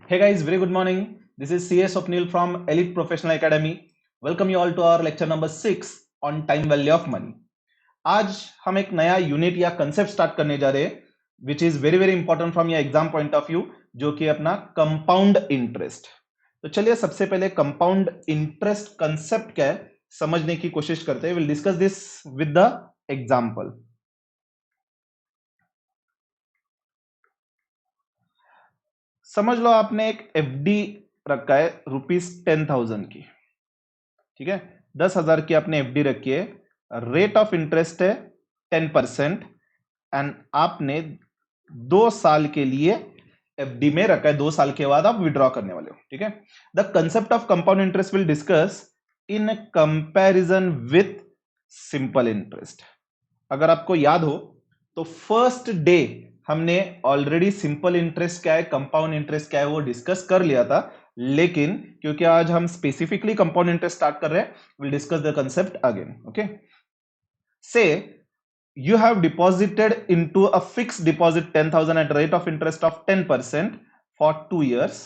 Hey guys, very good morning. This is CS Swapnil from Elite Professional Academy. Welcome you all to our lecture number 6 on time value of money. आज हम एक नया unit या concept start करने जा रहे हैं which is very very important from your exam point of view, जो कि अपना कंपाउंड इंटरेस्ट। तो चलिए सबसे पहले कंपाउंड इंटरेस्ट कंसेप्ट क्या है समझने की कोशिश करते हैं। Will discuss this with the example. समझ लो आपने एक एफडी रखा है ₹10,000 की, ठीक है। 10,000 की आपने एफडी रखी है, रेट ऑफ इंटरेस्ट है 10% एंड आपने 2 साल के लिए एफडी में रखा है। 2 साल के बाद आप विड्रॉ करने वाले हो, ठीक है। The concept of compound interest will discuss in comparison with simple interest. अगर आपको याद हो तो फर्स्ट डे हमने ऑलरेडी सिंपल इंटरेस्ट क्या है, कंपाउंड इंटरेस्ट क्या है वो डिस्कस कर लिया था, लेकिन क्योंकि आज हम स्पेसिफिकली कंपाउंड इंटरेस्ट स्टार्ट कर रहे हैं, will discuss the concept again. Okay, से you have deposited into a fixed deposit 10,000 at rate of interest of 10% for 2 years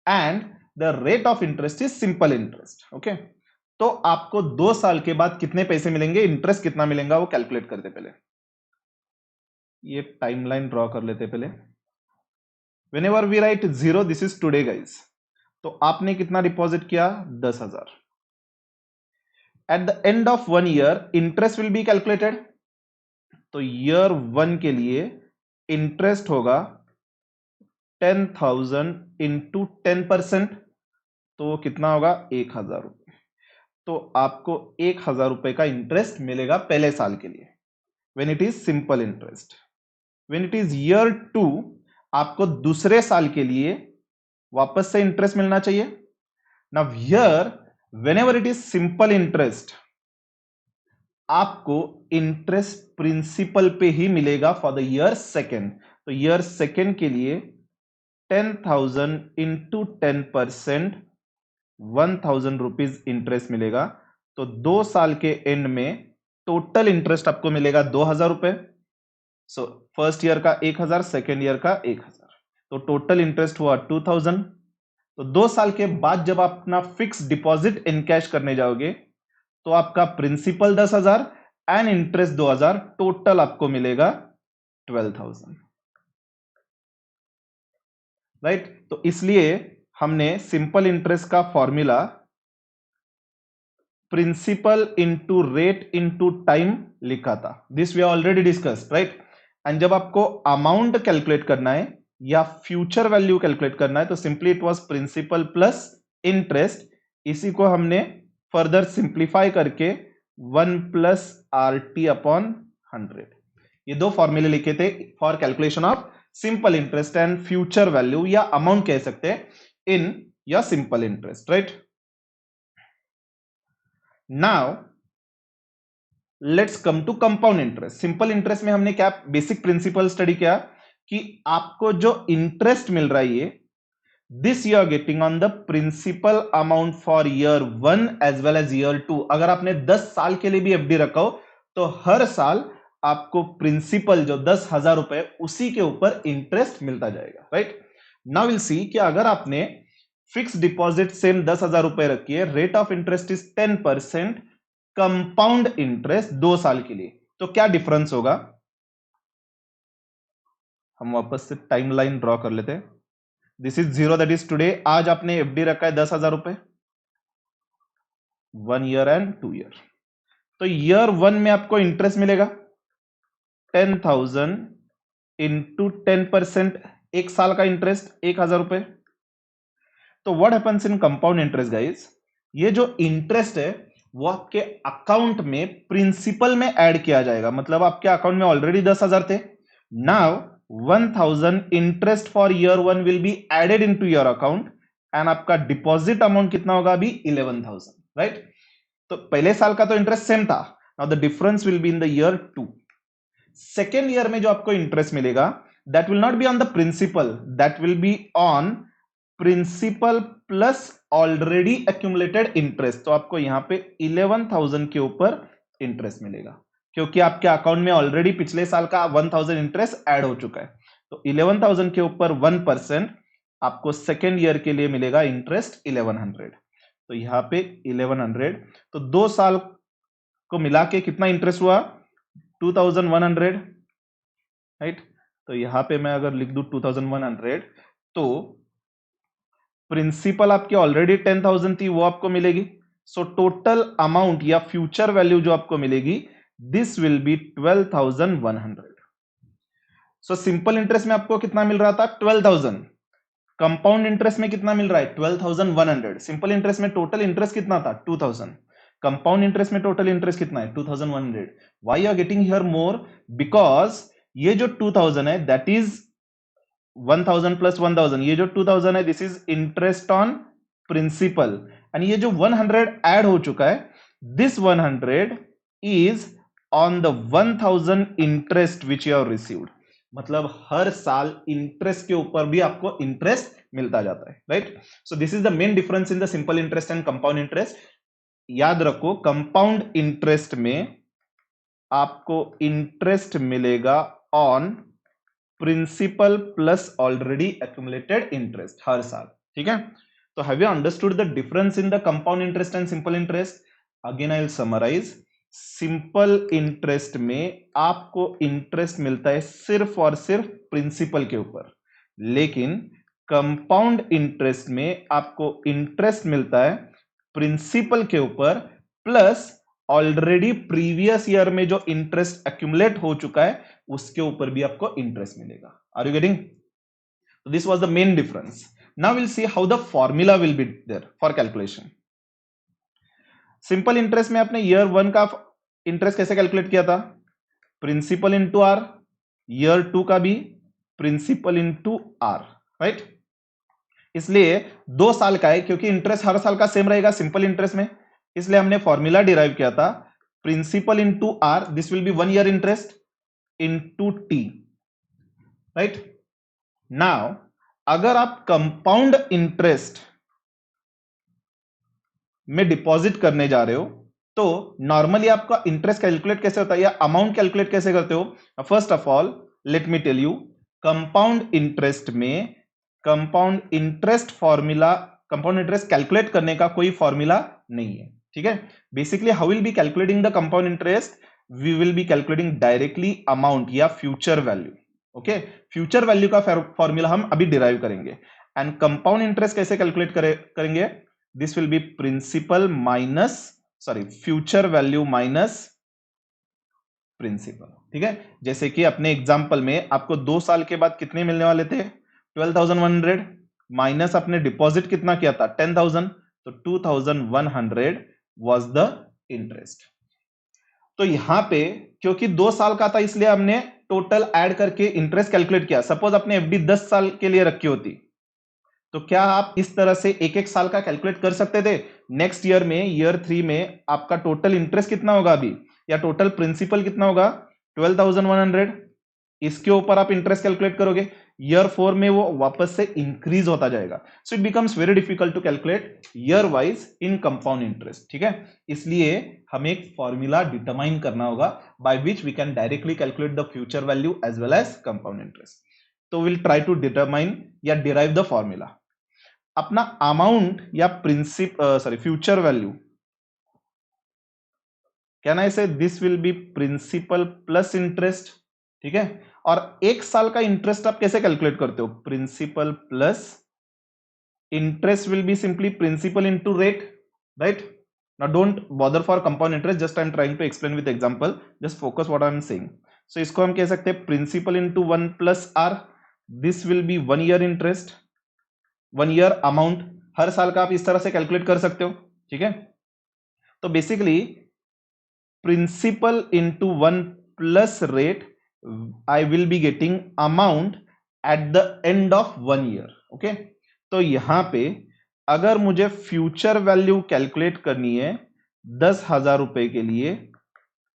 and the rate of interest is simple interest. Okay, तो आपको 2 साल के बाद कितने पैसे मिलेंगे, इंटरेस्ट कितना मिलेगा वो कैलकुलेट करते। पहले ये टाइमलाइन ड्रॉ कर लेते पहले। Whenever we write 0, this is today guys। तो आपने कितना डिपॉजिट किया, 10,000। Eight the end of 1 year interest will be calculated. तो ईयर 1 के लिए इंटरेस्ट होगा 10,000 इंटू 10%, तो कितना होगा, 1,000 रुपए। तो आपको 1,000 रुपए का इंटरेस्ट मिलेगा पहले साल के लिए, when it is simple interest. When it is year 2, आपको दूसरे साल के लिए वापस से इंटरेस्ट मिलना चाहिए। Now here whenever it is simple interest, आपको इंटरेस्ट प्रिंसिपल पे ही मिलेगा फॉर द ईयर सेकेंड। तो ईयर सेकेंड के लिए 10,000 इंटू 10%, 1,000 रुपीज इंटरेस्ट मिलेगा। तो 2 साल के एंड में टोटल इंटरेस्ट आपको मिलेगा 2,000 रुपए। सो फर्स्ट ईयर का 1,000, सेकेंड ईयर का 1,000, तो टोटल इंटरेस्ट हुआ 2,000। तो 2 साल के बाद जब आप अपना फिक्स डिपॉजिट इनकैश करने जाओगे तो आपका प्रिंसिपल 10,000 एंड इंटरेस्ट 2,000, टोटल आपको मिलेगा 12,000, राइट। तो इसलिए हमने सिंपल इंटरेस्ट का formula principal into rate into time लिखा था। This we already discussed, right. And जब आपको अमाउंट कैलकुलेट करना है या फ्यूचर वैल्यू कैलकुलेट करना है तो simply it was principal plus interest. इसी को हमने फर्दर सिंप्लीफाई करके 1 प्लस RT अपॉन 100, ये दो फॉर्मूले लिखे थे for calculation of simple interest and future value, या अमाउंट कह सकते हैं इन या simple interest, right. Now let's come to compound interest. Simple interest में हमने क्या बेसिक प्रिंसिपल स्टडी किया कि आपको जो इंटरेस्ट मिल रहा है ये this you are getting on the principal amount for year 1 as well as year 2। अगर आपने 10 साल के लिए भी एफडी रखा हो तो हर साल आपको प्रिंसिपल जो 10,000 रुपए उसी के ऊपर इंटरेस्ट मिलता जाएगा, राइट। नाउ विल सी कि अगर आपने फिक्स डिपॉजिट सेम 10,000 रुपए रखी है, rate of interest is 10%, compound interest 2 साल के लिए, तो क्या डिफरेंस होगा। हम वापस से टाइमलाइन ड्रॉ कर लेते हैं। This is 0, that is today. आज आपने एफडी रखा है 10,000 रुपए, 1 ईयर एंड 2 ईयर। तो ईयर 1 में आपको इंटरेस्ट मिलेगा 10,000 इंटू 10%, एक साल का इंटरेस्ट 1,000 रुपए। तो what happens in compound interest guys, ये जो इंटरेस्ट है वो आपके अकाउंट में प्रिंसिपल में ऐड किया जाएगा। मतलब आपके अकाउंट में ऑलरेडी 10,000 थे, now 1,000 interest for year 1 will be added into your account and आपका डिपॉजिट अमाउंट कितना होगा अभी 11,000, राइट। तो पहले साल का तो इंटरेस्ट सेम था, now the difference will be in the year 2। Second year में जो आपको इंटरेस्ट मिलेगा that will not be on the principal, that will be on principal plus already accumulated interest. तो आपको यहां पे 11,000 के ऊपर इंटरेस्ट मिलेगा क्योंकि आपके अकाउंट में ऑलरेडी पिछले साल का 1,000 इंटरेस्ट ऐड हो चुका है। तो 11,000 के ऊपर 1%, आपको सेकेंड ईयर के लिए मिलेगा इंटरेस्ट 1100। तो यहां पे 1100, तो 2 साल को मिला के कितना इंटरेस्ट हुआ 2100, राइट। तो यहां पे मैं अगर लिख दूं 2100, तो प्रिंसिपल आपकी ऑलरेडी 10,000 थी, वो आपको मिलेगी। सो टोटल अमाउंट या फ्यूचर वैल्यू जो आपको मिलेगी, this will B 12,100। So simple interest में आपको कितना मिल रहा था 12,000, कंपाउंड इंटरेस्ट में कितना मिल रहा है 12,100। सिंपल इंटरेस्ट में टोटल इंटरेस्ट कितना था 2,000, कंपाउंड इंटरेस्ट में टोटल इंटरेस्ट कितना है 2,100। Why you are getting here more, because ये जो 2,000 है दैट इज 1,000 प्लस 1,000, ये जो 2,000 है this is interest on principal, and ये जो 100 ऐड हो चुका है, this 100 is on the 1,000 interest which you have received. मतलब हर साल इंटरेस्ट के ऊपर भी आपको इंटरेस्ट मिलता जाता है, right. So this is the main difference in the simple interest and compound interest. याद रखो कंपाउंड इंटरेस्ट में आपको इंटरेस्ट मिलेगा on principal plus already accumulated interest हर साल, ठीक है। तो have you understood the difference in the compound interest and simple interest? Again I will summarise. Simple interest में आपको इंटरेस्ट मिलता है सिर्फ और सिर्फ प्रिंसिपल के ऊपर, लेकिन कंपाउंड इंटरेस्ट में आपको इंटरेस्ट मिलता है प्रिंसिपल के ऊपर प्लस ऑलरेडी प्रीवियस ईयर में जो इंटरेस्ट एक्यूमुलेट हो चुका है उसके ऊपर भी आपको इंटरेस्ट मिलेगा। Are you getting? This was the main difference. Now will see how the formula will be there for calculation. Simple interest में आपने ईयर 1 का इंटरेस्ट कैसे कैलकुलेट किया था? Principal into are. ईयर 2 का भी प्रिंसिपल इंटू आर, राइट। इसलिए 2 साल का है, क्योंकि इंटरेस्ट हर साल का सेम रहेगा सिंपल इंटरेस्ट में, इसलिए हमने फॉर्मूला डिराइव किया था principal into R, this will be 1 year interest into T, right. Now अगर आप कंपाउंड इंटरेस्ट में डिपॉजिट करने जा रहे हो तो नॉर्मली आपका इंटरेस्ट कैलकुलेट कैसे होता है या अमाउंट कैलकुलेट कैसे करते हो? First of all let me tell you, compound interest में compound interest formula, compound interest calculate करने का कोई फॉर्मूला नहीं है, ठीक है। Basically how will be calculating the compound interest, we will be calculating directly amount या future value, okay. Future value का फॉर्मूला हम अभी डिराइव करेंगे। एंड कंपाउंड इंटरेस्ट कैसे कैलकुलेट करेंगे? This will be principal minus, sorry, future value minus principal, ठीक है। जैसे कि अपने एग्जांपल में आपको 2 साल के बाद कितने मिलने वाले थे 12,100, माइनस आपने डिपॉजिट कितना किया था 10,000, तो 2,100 वाज द इंटरेस्ट। तो यहां पे क्योंकि 2 साल का था इसलिए हमने टोटल ऐड करके इंटरेस्ट कैलकुलेट किया। सपोज अपने एफडी 10 साल के लिए रखी होती तो क्या आप इस तरह से एक एक साल का कैलकुलेट कर सकते थे? नेक्स्ट ईयर में, ईयर 3 में आपका टोटल इंटरेस्ट कितना होगा अभी, या टोटल प्रिंसिपल कितना होगा 12,100, इसके ऊपर आप इंटरेस्ट कैलकुलेट करोगे। ईयर 4 में वो वापस से इंक्रीज होता जाएगा। So it becomes very difficult to calculate year wise in compound interest, ठीक है। इसलिए हमें एक फॉर्मूला डिटरमाइन करना होगा by which we can directly calculate the future value as well as compound interest. तो विल ट्राई टू डिटरमाइन या derive the formula. अपना अमाउंट या future value, can I say this will be principal plus interest, ठीक है। और एक साल का इंटरेस्ट आप कैसे कैलकुलेट करते हो? Principal plus interest will be simply principal into rate, right. Now don't bother for compound interest, just I am trying to explain with example, just focus what I am saying. So इसको हम कह सकते हैं principal into 1 plus R, this will be 1 year interest, 1 year amount, हर साल का आप इस तरह से कैलकुलेट कर सकते हो, ठीक है। तो basically principal into 1 plus rate, I will be getting amount at the end of 1 year, okay. तो यहां पे अगर मुझे फ्यूचर वैल्यू कैलकुलेट करनी है 10,000 रुपए के लिए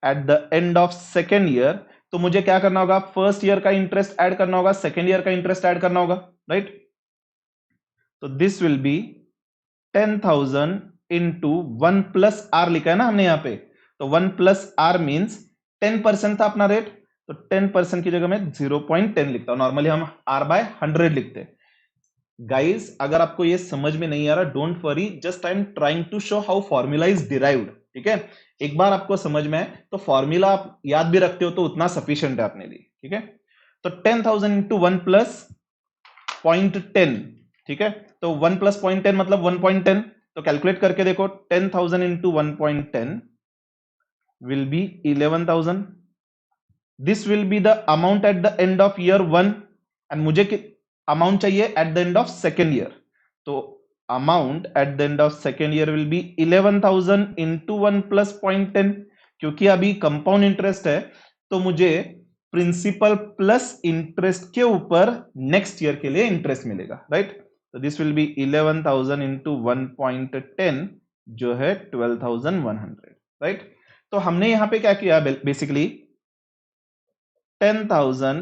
at the end of second year, तो मुझे क्या करना होगा? फर्स्ट ईयर का इंटरेस्ट ऐड करना होगा, सेकेंड ईयर का इंटरेस्ट ऐड करना होगा, राइट। तो this will be 10,000 into 1 plus R लिखा है ना हमने यहां पे, तो 1 प्लस आर मीन्स 10% था अपना रेट, तो 10% की जगह में 0.10 लिखता हूं। नॉर्मली हम आर बाय 100 लिखते हैं। गाइस अगर आपको ये समझ में नहीं आ रहा, don't worry, just I am trying to show how formula is derived. ठीक है, एक बार आपको समझ में आए तो फॉर्मूला आप याद भी रखते हो तो उतना सफिशिएंट है अपने लिए। ठीक है, तो 10,000 इंटू 1 प्लस 0.10। ठीक है, तो 1 प्लस 0.10 मतलब 1.10, तो कैलकुलेट करके देखो, 10,000 into 1.10 will be 11,000. This will be the amount at the end of year 1 and मुझे अमाउंट चाहिए at the end of second year, तो amount at the end of second year will be 11,000 into 1 plus 0.10। क्योंकि अभी compound interest है तो मुझे principal plus interest के ऊपर नेक्स्ट ईयर के लिए इंटरेस्ट मिलेगा, राइट। तो दिस विल बी 11,000 इंटू 1.10 जो है 12,100, राइट। तो हमने यहां पे क्या किया, बेसिकली 10,000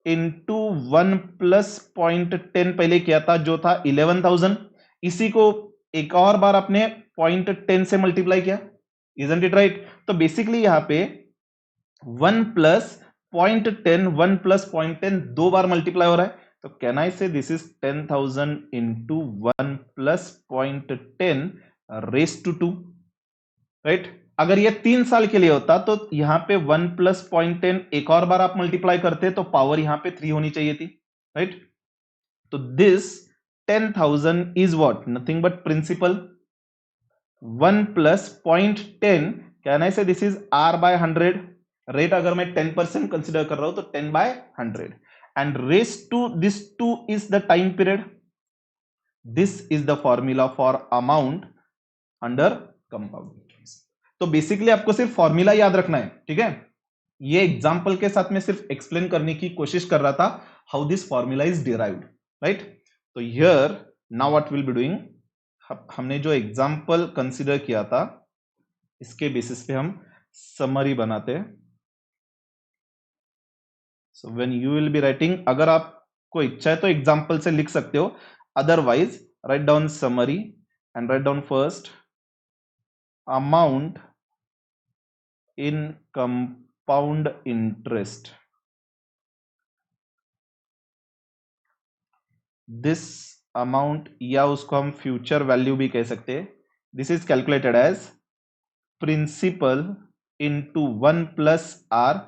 इंटू 1 प्लस 0.10 पहले किया था जो था 11,000, इसी को एक और बार अपने 0.10 से मल्टीप्लाई किया, इजंट इट राइट। तो बेसिकली यहां पे 1 प्लस 0.10 1 प्लस 0.10 दो बार मल्टीप्लाई हो रहा है, तो can I say this is 10,000 into 1 plus 0.10 raised to 2, right. अगर ये 3 साल के लिए होता तो यहां पे 1 प्लस 0.10 एक और बार आप मल्टीप्लाई करते तो पावर यहां पे 3 होनी चाहिए थी, राइट। तो this 10,000 is what, nothing but principal. 1 plus 0.10 can I say this is R by 100, rate अगर मैं 10% कंसिडर कर रहा हूं तो 10 by 100 and raise to this 2 is the time period. This is the formula for amount under compound. तो basically आपको सिर्फ formula याद रखना है, ठीक है। ये एग्जांपल के साथ में सिर्फ एक्सप्लेन करने की कोशिश कर रहा था how this formula is derived, right. तो here now what will be doing, हमने जो एग्जांपल कंसीडर किया था इसके बेसिस पे हम समरी बनाते हैं। So when you will be writing, अगर आपको इच्छा है तो एग्जांपल से लिख सकते हो, otherwise write down summary and write down first amount in compound interest. This amount या उसको हम फ्यूचर वैल्यू भी कह सकते हैं, this is calculated as principal into 1 plus are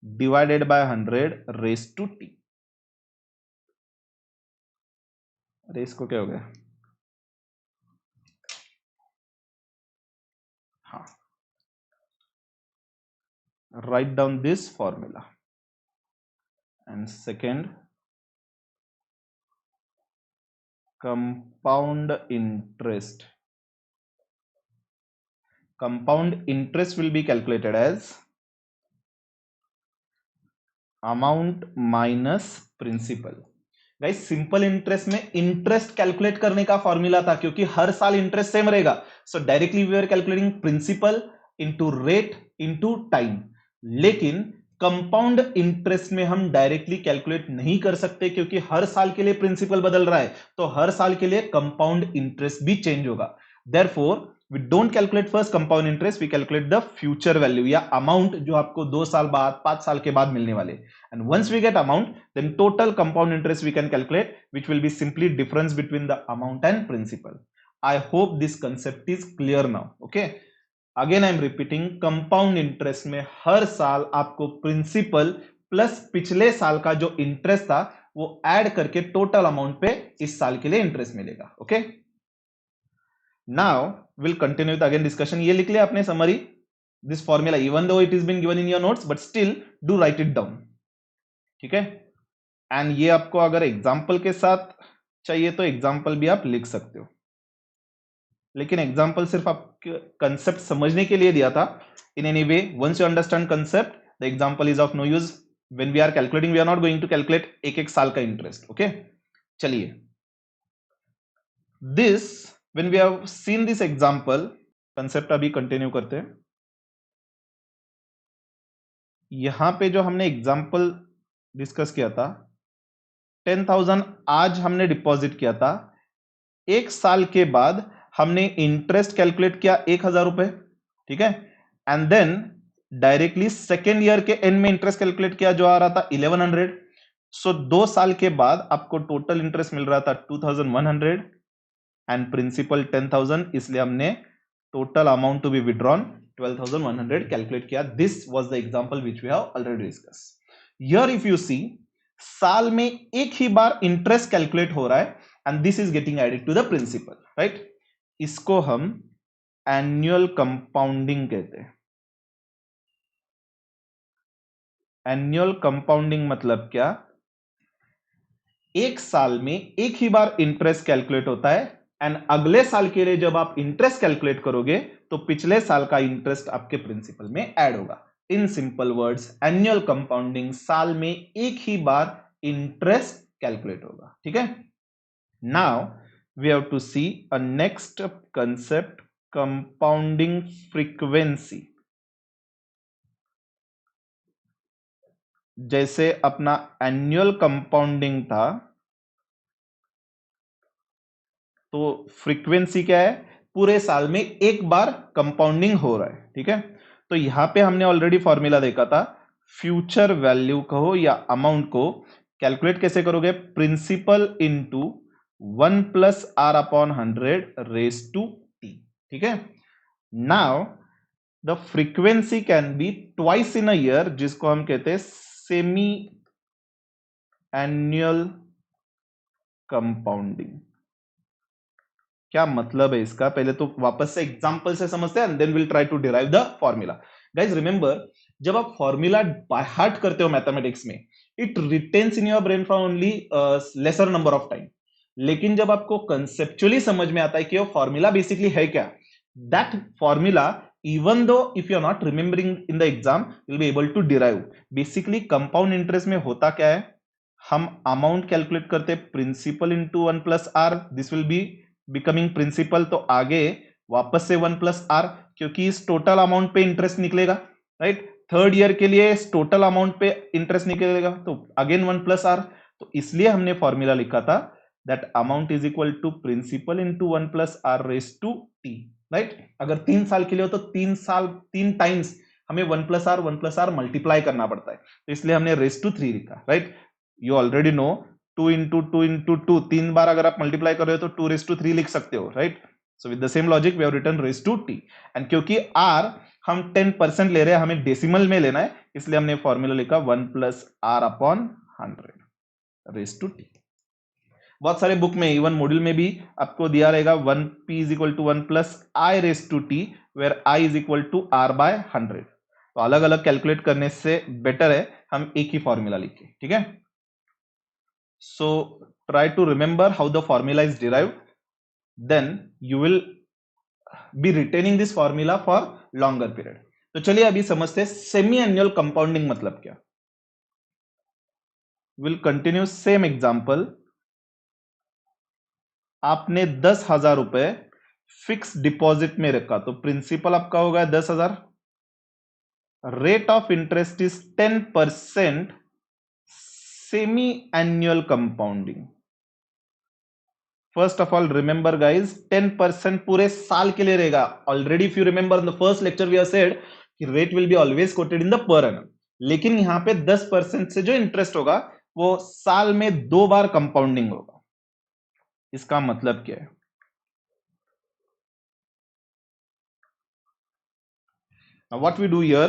divided by 100 race to T. अरे इसको क्या हो गया, हाँ, write down this formula and second compound interest will be calculated as amount minus principal। Guys simple interest में interest calculate करने का formula था क्योंकि हर साल इंटरेस्ट सेम रहेगा, so directly we are calculating principal into rate into time. लेकिन compound interest में हम डायरेक्टली कैलकुलेट नहीं कर सकते क्योंकि हर साल के लिए प्रिंसिपल बदल रहा है, तो हर साल के लिए कंपाउंड इंटरेस्ट भी चेंज होगा। Therefore we don't calculate first compound interest, we calculate the future value या amount जो आपको 2 साल बाद 5 साल के बाद मिलने वाले, and once we get amount then total compound interest we can calculate, which will be simply difference between the amount and principal. I hope this concept is clear now. Okay, again I am repeating, compound interest में हर साल आपको principal plus पिछले साल का जो interest था वो add करके टोटल अमाउंट पे इस साल के लिए इंटरेस्ट मिलेगा। Okay, now we'll continue with again discussion। ये लिख लिया आपने summary, this formula even though it is been given in your notes but still do write it down, ठीक है। एंड ये आपको अगर एग्जाम्पल के साथ चाहिए तो एग्जाम्पल भी आप लिख सकते हो, लेकिन एग्जाम्पल सिर्फ आपके कंसेप्ट समझने के लिए दिया था। In any way once you understand concept the example is of no use, when we are calculating we are not going to calculate एक एक साल का इंटरेस्ट। ओके, चलिए, this when we have seen this example, concept अभी continue करते हैं। यहां पे जो हमने एग्जाम्पल डिस्कस किया था 10,000 आज हमने डिपॉजिट किया था, एक साल के बाद हमने इंटरेस्ट कैलकुलेट किया 1,000 रुपए, ठीक है। And then directly second year के एंड में इंटरेस्ट कैलकुलेट किया जो आ रहा था 1100। सो 2 साल के बाद आपको टोटल इंटरेस्ट मिल रहा था 2100 एंड प्रिंसिपल 10,000, इसलिए हमने total amount to be withdrawn 12,100 कैलकुलेट किया. This was the example which we have already discuss. Here if you see, साल में एक ही बार इंटरेस्ट कैलकुलेट हो रहा है and this is getting added to the principal, right. इसको हम एनुअल कंपाउंडिंग कहते हैं. एनुअल कंपाउंडिंग मतलब क्या? एक साल में एक ही बार इंटरेस्ट कैलकुलेट होता है एंड अगले साल के लिए जब आप इंटरेस्ट कैलकुलेट करोगे तो पिछले साल का इंटरेस्ट आपके प्रिंसिपल में ऐड होगा. In simple words, annual compounding, साल में एक ही बार इंटरेस्ट कैलकुलेट होगा. ठीक है. Now we have to see a next concept, compounding frequency. जैसे अपना एनुअल कंपाउंडिंग था, तो फ्रीक्वेंसी क्या है? पूरे साल में एक बार कंपाउंडिंग हो रहा है. ठीक है. तो यहां पे हमने ऑलरेडी फॉर्मूला देखा था. फ्यूचर वैल्यू कहो या अमाउंट को कैलकुलेट कैसे करोगे? Principal into 1 plus are upon 100 raise to T. ठीक है. Now the frequency can be twice in a year, जिसको हम कहते हैं सेमी एनुअल कंपाउंडिंग. क्या मतलब है इसका? पहले तो वापस से एग्जांपल से समझते हैं and then will try to derive the formula. Guys remember, जब आप फॉर्मूला बाय हार्ट करते हो मैथमेटिक्स में, it retains in your brain for only lesser number of time. लेकिन जब आपको कंसेप्चुअली समझ में आता है कि वो फॉर्मूला बेसिकली है क्या, that formula even though if you are not remembering in the exam, you will be able to derive. Basically compound interest में होता क्या है? हम अमाउंट कैलकुलेट करते हैं principal into 1 plus R, this will be becoming principal. तो आगे वापस से 1 प्लस आर, क्योंकि इस टोटल अमाउंट पे इंटरेस्ट निकलेगा, राइट. थर्ड ईयर के लिए इस टोटल अमाउंट पे इंटरेस्ट निकलेगा, तो अगेन 1 प्लस आर. तो इसलिए हमने फॉर्मूला लिखा था that amount is equal to principal into 1 plus R raise to T, right. अगर 3 साल के लिए हो तो 3 साल 3 टाइम्स हमें 1 प्लस आर मल्टीप्लाई करना पड़ता है, तो इसलिए हमने रेज टू 3 लिखा, right. You already no 2 into 2 into 2, 3 बार अगर आप मल्टीप्लाई कर रहे हो तो 2 रेज टू 3 लिख सकते हो, right. So with the same logic we have written raise to T. And क्योंकि आर हम 10% ले रहे हैं, हमें डेसिमल में लेना है, इसलिए हमने फॉर्मूला लिखा 1 plus are upon 100 raise to T. बहुत सारे बुक में, इवन मॉड्यूल में भी आपको दिया रहेगा 1p is equal to 1 plus I raise to T, where I is equal to R by 100. तो अलग अलग कैलकुलेट करने से बेटर है हम एक ही फॉर्मूला लिखें. ठीक है. So try to remember how the formula is derived, then you will be retaining this formula for longer period. तो चलिए अभी समझते हैं सेमी एनुअल कंपाउंडिंग मतलब क्या. Will continue same example. आपने 10,000 रुपए फिक्स डिपॉजिट में रखा, तो प्रिंसिपल आपका होगा 10,000. Rate of interest is 10%, semi annual compounding. First of all remember guys, 10% पूरे साल के लिए रहेगा. Already if you remember in the first lecture we have said कि rate will be always quoted in the per annum, लेकिन यहां पे 10% से जो इंटरेस्ट होगा वो साल में 2 बार कंपाउंडिंग होगा. इसका मतलब क्या है? व्हाट वी डू हियर,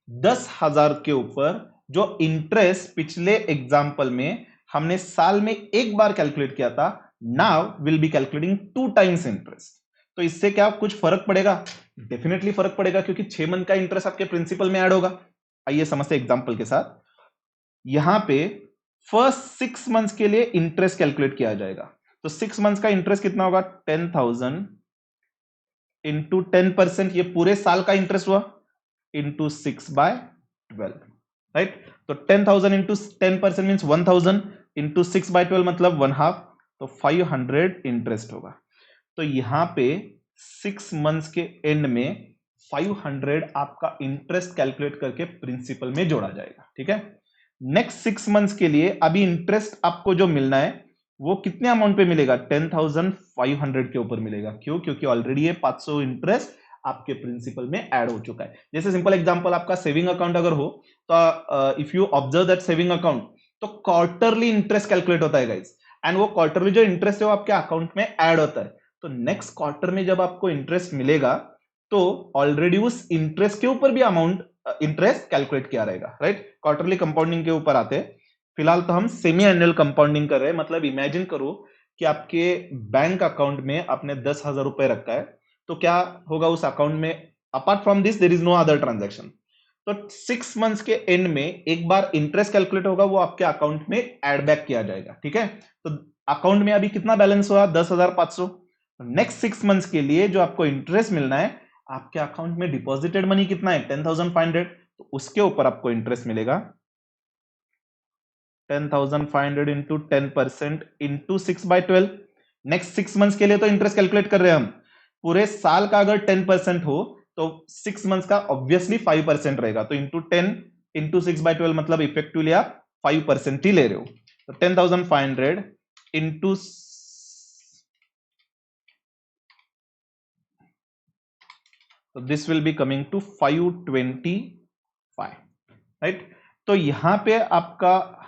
10,000 के ऊपर जो इंटरेस्ट पिछले एग्जांपल में हमने साल में एक बार कैलकुलेट किया था, now will be calculating 2 times interest. तो इससे क्या कुछ फर्क पड़ेगा? डेफिनेटली फर्क पड़ेगा, क्योंकि 6 मंथ का इंटरेस्ट आपके प्रिंसिपल में ऐड होगा. आइए समझते एग्जांपल के साथ. यहां पे फर्स्ट 6 मंथ्स के लिए इंटरेस्ट कैलकुलेट किया जाएगा. तो 6 मंथ्स का इंटरेस्ट कितना होगा? 10,000 इंटू 10%, ये पूरे साल का इंटरेस्ट हुआ, इंटू 6/12, राइट. तो 10,000 इंटू 10% मीन्स 1,000, इंटू 6/12 मतलब 1/2, तो 500 इंटरेस्ट होगा. तो यहां पे 6 मंथ्स के एंड में 500 आपका इंटरेस्ट कैलकुलेट करके प्रिंसिपल में जोड़ा जाएगा. ठीक है. नेक्स्ट 6 मंथ्स के लिए अभी इंटरेस्ट आपको जो मिलना है वो कितने अमाउंट पे मिलेगा? 10,500 के ऊपर मिलेगा. क्यों? क्योंकि ऑलरेडी ये 500 इंटरेस्ट आपके प्रिंसिपल में ऐड हो चुका है. जैसे सिंपल एग्जांपल, आपका सेविंग अकाउंट अगर हो तो if you observe that saving account, तो क्वार्टरली इंटरेस्ट कैलकुलेट होता है गाइस, एंड वो क्वार्टरली जो इंटरेस्ट है वो आपके अकाउंट में ऐड होता है। तो नेक्स्ट क्वार्टर में जब आपको इंटरेस्ट मिलेगा तो ऑलरेडी उस इंटरेस्ट के ऊपर भी अमाउंट इंटरेस्ट कैलकुलेट किया रहेगा, राइट। क्वार्टरली कंपाउंडिंग के ऊपर आते हैं। फिलहाल तो हम सेमी एनुअल कंपाउंडिंग कर रहे हैं। मतलब इमेजिन करो कि आपके बैंक अकाउंट में आपने 10,000 रुपए रखा है, तो क्या होगा उस अकाउंट में, apart from this there is no other transaction. तो 6 मंथ्स के एंड में एक बार इंटरेस्ट कैलकुलेट होगा, वो आपके अकाउंट में एड बैक किया जाएगा, ठीक है। तो अकाउंट में अभी कितना बैलेंस हुआ, 10,500। नेक्स्ट 6 मंथ्स के लिए जो आपको इंटरेस्ट मिलना है, आपके अकाउंट में डिपॉजिटेड मनी कितना है, 10,500, तो उसके ऊपर आपको इंटरेस्ट मिलेगा 10,500 इंटू 10% इंटू 6/12। नेक्स्ट 6 मंथ्स के लिए तो इंटरेस्ट कैलकुलेट कर रहे हैं हम। पूरे साल का अगर 10% हो तो 6 मंथ्स का ऑब्वियसली 5% रहेगा, तो इंटू 10 इंटू 6/12 मतलब इफेक्टिवली आप 5% ही ले रहे हो। तो 10,500 इंटू, तो this will be coming to 525, right. तो यहां पे आपका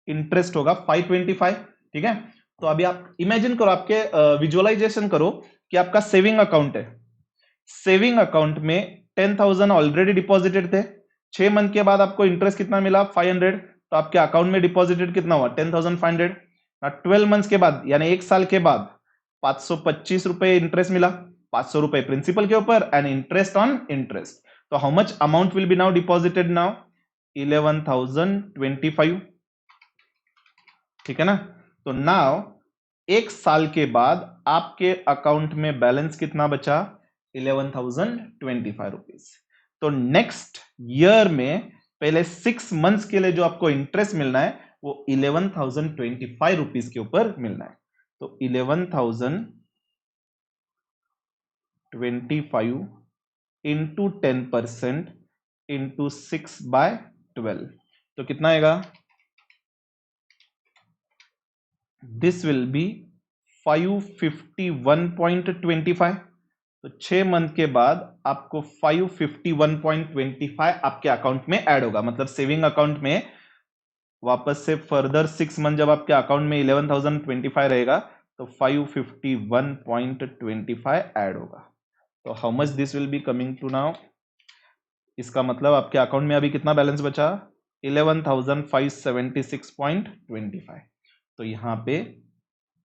इंटरेस्ट होगा 525, ठीक है। तो अभी आप इमेजिन करो, आपके विजुअलाइजेशन करो कि आपका सेविंग अकाउंट है। सेविंग अकाउंट में 10,000 ऑलरेडी डिपॉजिटेड थे। 6 मंथ के बाद आपको इंटरेस्ट कितना मिला, 500। तो आपके अकाउंट में डिपॉजिटेड कितना हुआ, 10,500। 12 मंथ्स के बाद यानी 1 साल के बाद 525 रुपए इंटरेस्ट मिला। 500 रुपए प्रिंसिपल के ऊपर एंड इंटरेस्ट ऑन इंटरेस्ट। तो how much amount will B now deposited now, 11,025, ठीक है ना। तो नाउ 1 साल के बाद आपके अकाउंट में बैलेंस कितना बचा, 11,025 रुपीज। तो नेक्स्ट ईयर में पहले 6 मंथ्स के लिए जो आपको इंटरेस्ट मिलना है वो 11,025 रुपीज के ऊपर मिलना है। तो 11,025 इंटू 10% इंटू 6/12, तो कितना आएगा, दिस विल बी 551.25। तो 6 मंथ के बाद आपको 551.25 आपके अकाउंट में ऐड होगा। मतलब सेविंग अकाउंट में वापस से फर्दर 6 मंथ जब आपके अकाउंट में 11,025 रहेगा तो 551.25 ऐड होगा। तो how much this will be coming to now, इसका मतलब आपके अकाउंट में अभी कितना बैलेंस बचा, 11,576.25। तो यहां पे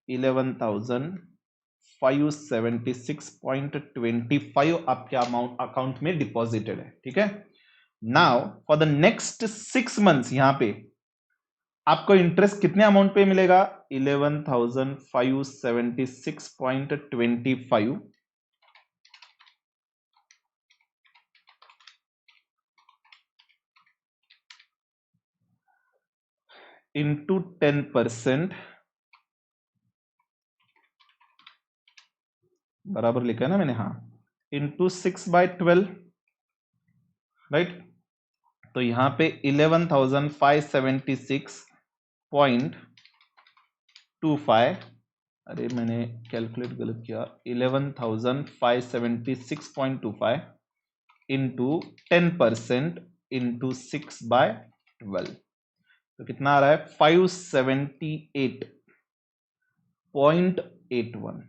11,576.25 आपके अकाउंट में डिपॉजिटेड है, ठीक है। Now for the next 6 months यहां पे आपको इंटरेस्ट कितने अमाउंट पे मिलेगा, 11,576.25 इंटू 10%, बराबर लिखा है ना मैंने, हाँ, इंटू 6/12, राइट। तो यहां पे 11,576.25, अरे मैंने कैलकुलेट गलत किया, 11,576.25 इंटू 10% इंटू 6/12, तो कितना आ रहा है, 578.81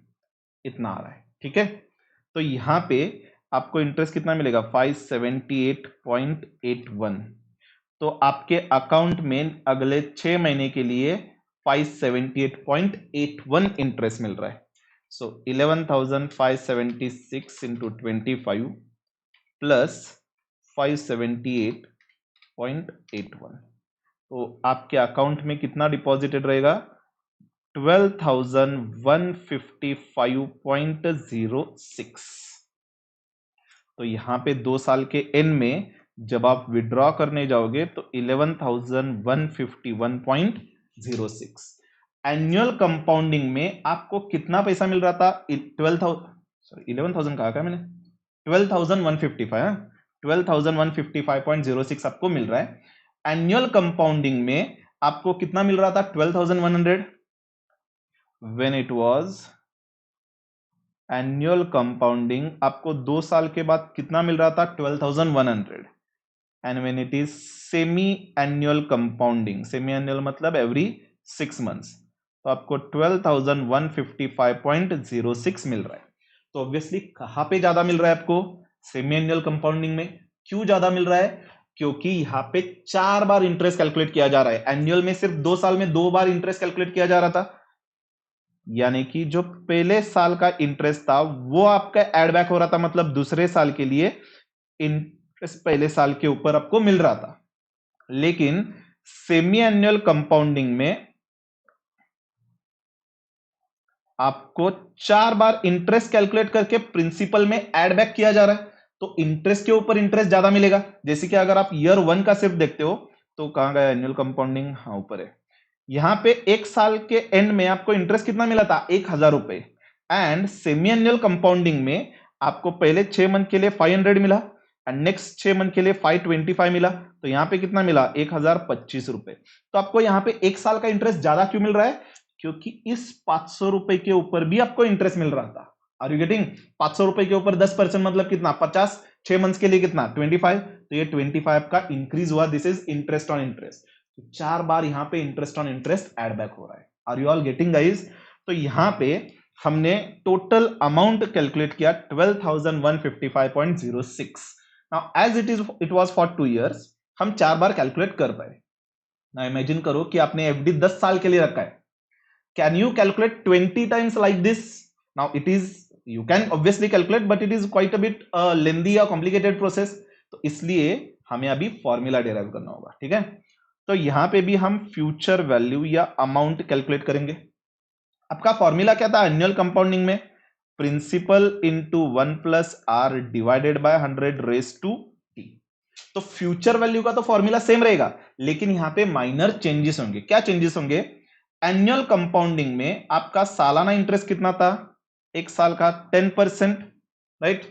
इतना आ रहा है, ठीक है। तो यहां पे आपको इंटरेस्ट कितना मिलेगा, 578.81। तो आपके अकाउंट में अगले 6 महीने के लिए 578.81 इंटरेस्ट मिल रहा है। सो 11,576 इंटू 25 प्लस 578.81, तो आपके अकाउंट में कितना डिपॉजिटेड रहेगा, 12,155.06। तो यहां पे 2 साल के एंड में जब आप विड्रॉ करने जाओगे तो 11,151.06। एनुअल कंपाउंडिंग में आपको कितना पैसा मिल रहा था, 11,000 कहा क्या मैंने, 12,155, 12,155.06 आपको मिल रहा है। एनुअल कंपाउंडिंग में आपको कितना मिल रहा था, 12,100, when it was annual compounding आपको 2 साल के बाद कितना मिल रहा था, 12,100। And when it is semi annual compounding, semi annual मतलब एवरी 6 मंथ्स, तो आपको 12,155.06 मिल रहा है। तो ऑब्वियसली कहां पे ज्यादा मिल रहा है आपको? सेमी एनुअल कंपाउंडिंग में। क्यों ज्यादा मिल रहा है? क्योंकि यहां पे 4 बार इंटरेस्ट कैलकुलेट किया जा रहा है, एनुअल में सिर्फ 2 साल में 2 बार इंटरेस्ट कैलकुलेट किया जा रहा था। यानी कि जो पहले साल का इंटरेस्ट था वो आपका एड बैक हो रहा था, मतलब दूसरे साल के लिए इंटरेस्ट पहले साल के ऊपर आपको मिल रहा था। लेकिन सेमी एनुअल कंपाउंडिंग में आपको 4 बार इंटरेस्ट कैलकुलेट करके प्रिंसिपल में ऐड बैक किया जा रहा है, तो इंटरेस्ट के ऊपर इंटरेस्ट ज्यादा मिलेगा। जैसे कि अगर आप ईयर 1 का सिर्फ देखते हो तो कहां गया एनुअल कंपाउंडिंग, हाँ ऊपर है। यहां पे एक साल के एंड में आपको इंटरेस्ट कितना मिला था? 1,000 रुपए। एंड सेमी एनुअल कंपाउंडिंग में आपको पहले 6 मंथ के लिए 500 मिला एंड नेक्स्ट 6 मंथ के लिए 525 मिला, तो यहां पे कितना मिला? 1,025 रुपए। तो आपको यहां पे एक साल का इंटरेस्ट ज्यादा क्यों मिल रहा है? क्योंकि इस 500 रुपए के ऊपर भी आपको इंटरेस्ट मिल रहा था। Are you getting? 500 रुपए के ऊपर 10% मतलब कितना? 50। 6 मंथ्स के लिए कितना? 25। तो ये 25 का इंक्रीज हुआ। This is interest on interest. तो 4 बार यहां पे interest on interest add back हो रहा है। Are you all getting guys? तो यहां पे हमने टोटल अमाउंट कैलकुलेट किया 12,155.06। Now as it was for 2 years, हम 4 बार कैलकुलेट कर पाए। नाउ इमेजिन करो कि आपने एफडी 10 साल के लिए रखा है। Can you calculate 20 times like this? Now it is, you can obviously calculate, but it is quite a bit lengthy or complicated process. तो इसलिए हमें अभी फॉर्मूला डिराइव करना होगा, ठीक है? तो यहां पे भी हम फ्यूचर वैल्यू या अमाउंट कैलकुलेट करेंगे। आपका फॉर्मूला क्या था एनुअल कंपाउंडिंग में? Principal into 1 plus are divided by 100 raise to T. तो फ्यूचर वैल्यू का तो फॉर्मूला सेम रहेगा, लेकिन यहां पे माइनर चेंजेस होंगे। क्या चेंजेस होंगे? एनुअल कंपाउंडिंग में आपका सालाना इंटरेस्ट कितना था? एक साल का 10%, राइट?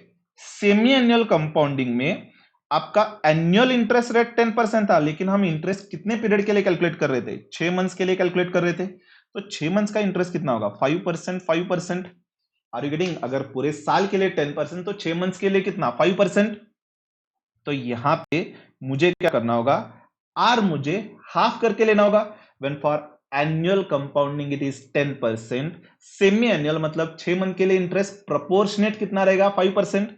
सेमी एनुअल कंपाउंडिंग में आपका एनुअल इंटरेस्ट रेट 10% था, लेकिन हम इंटरेस्ट कितने पीरियड के लिए कैलकुलेट कर रहे थे? 6 मंथ्स के लिए कैलकुलेट कर रहे थे। तो 6 मंथ्स का इंटरेस्ट कितना होगा? 5%। 5%। Are you getting? अगर पूरे साल के लिए 10% तो 6 मंथ्स के लिए कितना? 5%। तो यहां पे मुझे क्या करना होगा? आर मुझे हाफ करके लेना होगा। When for annual compounding it is 10%, semi annual मतलब 6 मंथ के लिए इंटरेस्ट प्रोपोर्शनेट कितना रहेगा? 5%।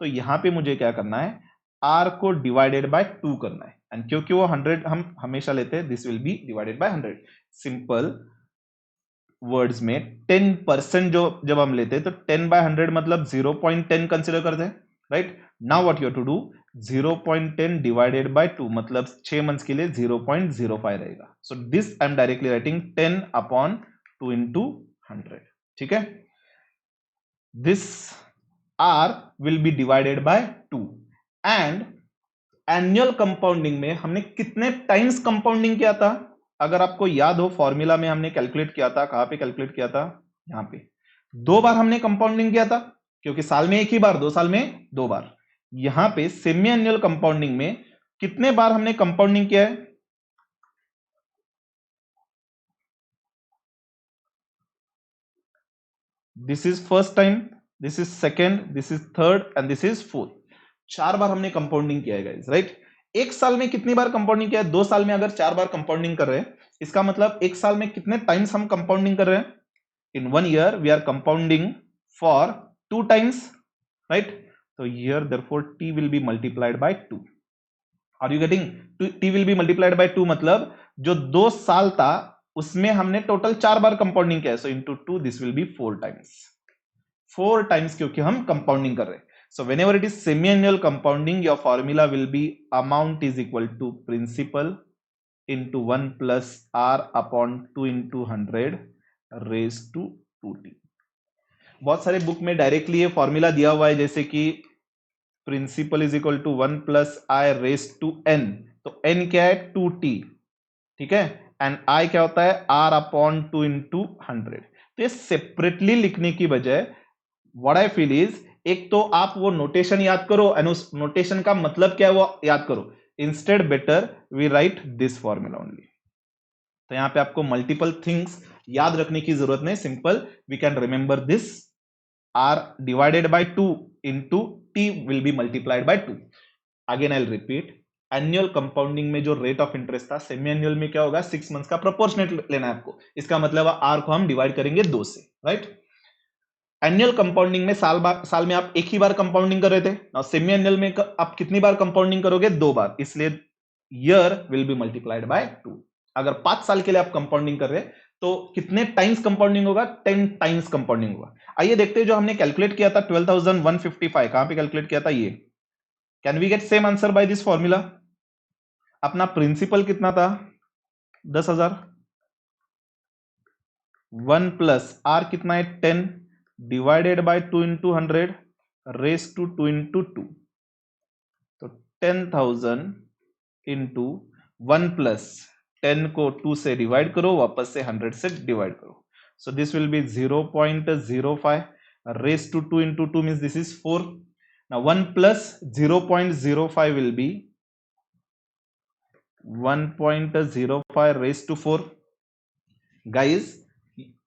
तो यहां पे मुझे क्या करना है? आर को डिवाइडेड बाय 2 करना है। एंड क्योंकि वो 100 हम हमेशा लेते हैं, this will be divided by 100। Simple words में 10% जो जब हम लेते हैं तो 10 बाय 100 मतलब 0.10 कंसिडर करते हैं, right? Now what you have to do, 0.10 divided by 2 मतलब 6 मंथ्स के लिए 0.05 रहेगा। So this I am directly writing 10 upon 2 into 100, ठीक है? This R will be divided by 2। And annual compounding में हमने कितने टाइम्स कंपाउंडिंग किया था? अगर आपको याद हो फॉर्मूला में हमने कैलकुलेट किया था, कहां पे कैलकुलेट किया था? यहां पे 2 बार हमने कंपाउंडिंग किया था, क्योंकि साल में एक ही बार, 2 साल में 2 बार। यहां पे सेमी एनुअल कंपाउंडिंग में कितने बार हमने कंपाउंडिंग किया है? This is first time, this is second, this is third and this is fourth. 4 बार हमने कंपाउंडिंग किया है गाइस, राइट? एक साल में कितनी बार कंपाउंडिंग किया है? 2 साल में अगर 4 बार कंपाउंडिंग कर रहे हैं, इसका मतलब एक साल में कितने टाइम्स हम कंपाउंडिंग कर रहे हैं? In 1 year we are compounding for 2 times, right? तो here therefore t will be multiplied by 2. Are you getting? t will be multiplied by 2 मतलब जो 2 साल था उसमें हमने टोटल 4 बार कंपाउंडिंग किया है, सो into 2 this will B 4 times. 4 times क्योंकि हम कंपाउंडिंग कर रहे हैं। So whenever it is semi-annual compounding, your formula will be amount is equal to principal into 1 plus r upon 2 into 100 raised to 2t. बहुत सारे book में directly ये formula दिया हुआ है, जैसे कि principal is equal to 1 plus I raised to n। तो n क्या है? 2t, ठीक है? एंड i क्या होता है? r upon 2 into 100। तो ये सेपरेटली लिखने की बजाय व्हाट आई फील इज, एक तो आप वो नोटेशन याद करो एंड उस नोटेशन का मतलब क्या है वो याद करो। Instead better we write this formula only. तो यहां पे आपको मल्टीपल थिंग्स याद रखने की जरूरत नहीं, simple we can remember this r divided by 2 into t will be multiplied by 2. Again I'll repeat, annual compounding में जो रेट ऑफ इंटरेस्ट था, सेमी एनुअल में क्या होगा, 6 मंथ्स का प्रोपोर्शनेट लेना है आपको। इसका मतलब आर को हम डिवाइड करेंगे 2 से, राइट। एनुअल कंपाउंडिंग में साल में आप एक ही बार कंपाउंडिंग कर रहे थे, और सेमी एनुअल में आप कितनी बार कंपाउंडिंग करोगे, 2 बार, इसलिए year will be multiplied by 2। अगर 5 साल के लिए आप कंपाउंडिंग कर रहे हैं तो कितने टाइम्स कंपाउंडिंग होगा, 10 टाइम्स कंपाउंडिंग होगा। आइए देखते हैं, जो हमने कैलकुलेट किया था 12,155, कहां पे कैलकुलेट किया था ये। Can we get same answer by this formula. अपना प्रिंसिपल कितना था, 10,000, 1 प्लस आर कितना है, 10 divided by 2 into 100 race to 2 into 2, तो 10,000 इंटू 1 प्लस 10 को 2 से डिवाइड करो, वापस से 100 से डिवाइड करो, so this will be 0.05 raised to 2 into 2 means this is 4. Now 1 plus 0.05 will be 1.05 raised to 4. Guys,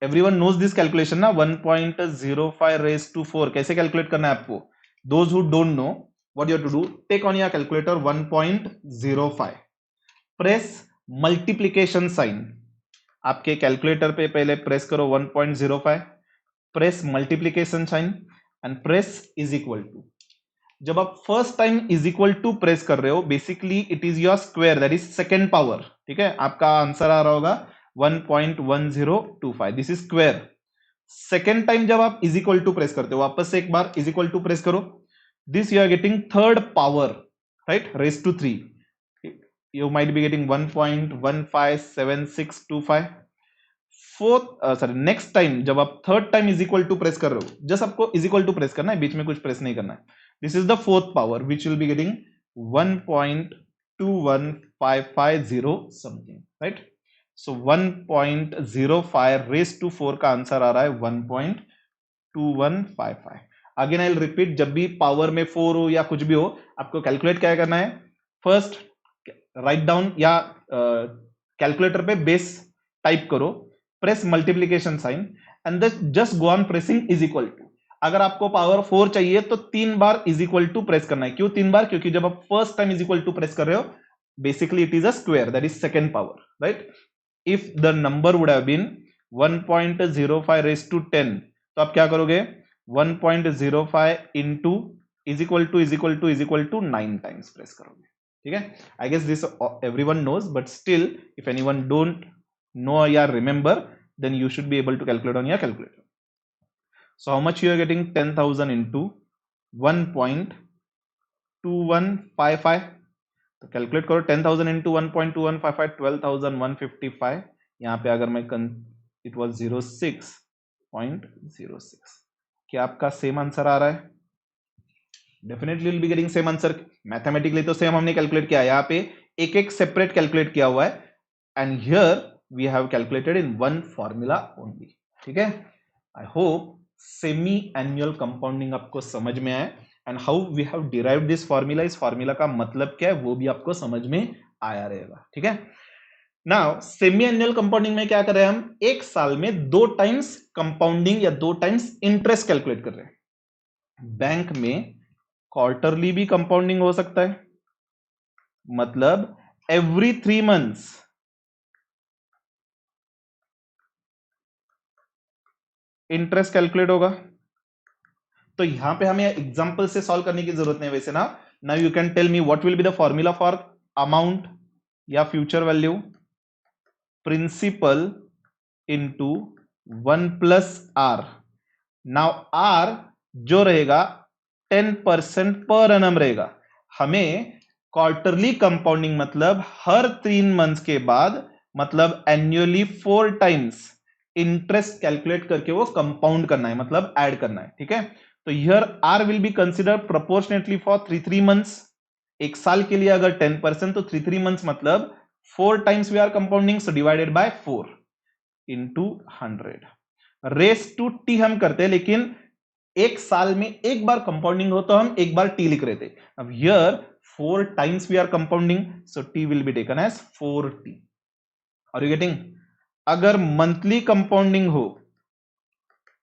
everyone knows this calculation ना, 1.05 raised to 4 कैसे कैलकुलेट करना है आपको। Those who don't know, what you have to do, take on your calculator 1.05, press multiplication sign, आपके calculator पे पहले press करो 1.05, press multiplication sign and press is equal to. जब आप first time is equal to press कर रहे हो, basically it is your square, that is second power, ठीक है। आपका आंसर आ रहा होगा 1.1025, this is square. Second time जब आप इज इक्वल टू प्रेस करते हो, वापस से एक बार इज इक्वल टू प्रेस करो, this you are getting third power, right, raise to 3, you might be getting 1.157625। Fourth next time जब आप third time is equal to press कर रहे हो, जस्ट आपको इज इक्वल टू प्रेस करना है, बीच में कुछ प्रेस नहीं करना है। This is the fourth power which will be getting 1.21550 something, right. So 1.05 raise to 4 का आंसर आ रहा है 1.2155। अगेन आई विल रिपीट, जब भी पावर में 4 हो या कुछ भी हो, आपको कैलकुलेट क्या करना है, फर्स्ट राइट डाउन या कैलकुलेटर पे बेस टाइप करो, press multiplication sign and just go on pressing is equal to. अगर आपको पावर 4 चाहिए तो 3 बार इज इक्वल टू प्रेस करना है। क्यों 3 बार, क्योंकि जब आप first time is equal to press कर रहे हो, basically it is a square, that is second power, right. If the number would have been 1.05 raise to 10, तो आप क्या करोगे, 1.05 into is equal to 9 times press करोगे, ठीक है। I guess this everyone knows, but still if anyone don't know or remember, then you should be able to calculate on your calculator. So how much you are getting, 10,000 into 1.2155, तो calculate करो 10,000 into 1.2155, 12,155, यहां पे अगर मैं it was 06.06, क्या आपका same answer आ रहा है, definitely will be getting same answer. Mathematically तो सेम हमने कैलकुलेट किया, यहाँ पे एक एक सेपरेट कैलकुलेट किया हुआ है, and here we have calculated in one formula only, ठीक है। I hope semi annual compounding आपको समझ में आया, and how we have derived this formula, इस formula का मतलब क्या है वो भी आपको समझ में आया रहेगा, ठीक है। Now semi annual compounding में क्या कर रहे हैं हम, एक साल में 2 टाइम्स कंपाउंडिंग या 2 टाइम्स इंटरेस्ट कैलकुलेट कर रहे हैं। बैंक में क्वार्टरली भी कंपाउंडिंग हो सकता है, मतलब एवरी 3 मंथ्स इंटरेस्ट कैलकुलेट होगा। तो यहां पे हमें एग्जांपल से सॉल्व करने की जरूरत नहीं है वैसे ना। Now you can tell me what will be the formula for amount या future value, principal into 1 plus R. Now R जो रहेगा 10% पर एनम रहेगा। हमें क्वार्टरली कंपाउंडिंग मतलब हर 3 मंथ्स के बाद, मतलब एनुअली 4 टाइम्स इंटरेस्ट कैलकुलेट करके वो कंपाउंड करना है, मतलब ऐड करना है, ठीक है। तो here are will be consider proportionately for 3 months. एक साल के लिए अगर 10%, तो 3 मंथ्स मतलब 4 times we are compounding, so divided by 4 into 100 race to t हम करते हैं, लेकिन एक साल में एक बार कंपाउंडिंग हो तो हम एक बार टी लिख रहे थे। अब here 4 times we are compounding, so t will be taken as 4t। Are you getting? अगर मंथली कंपाउंडिंग हो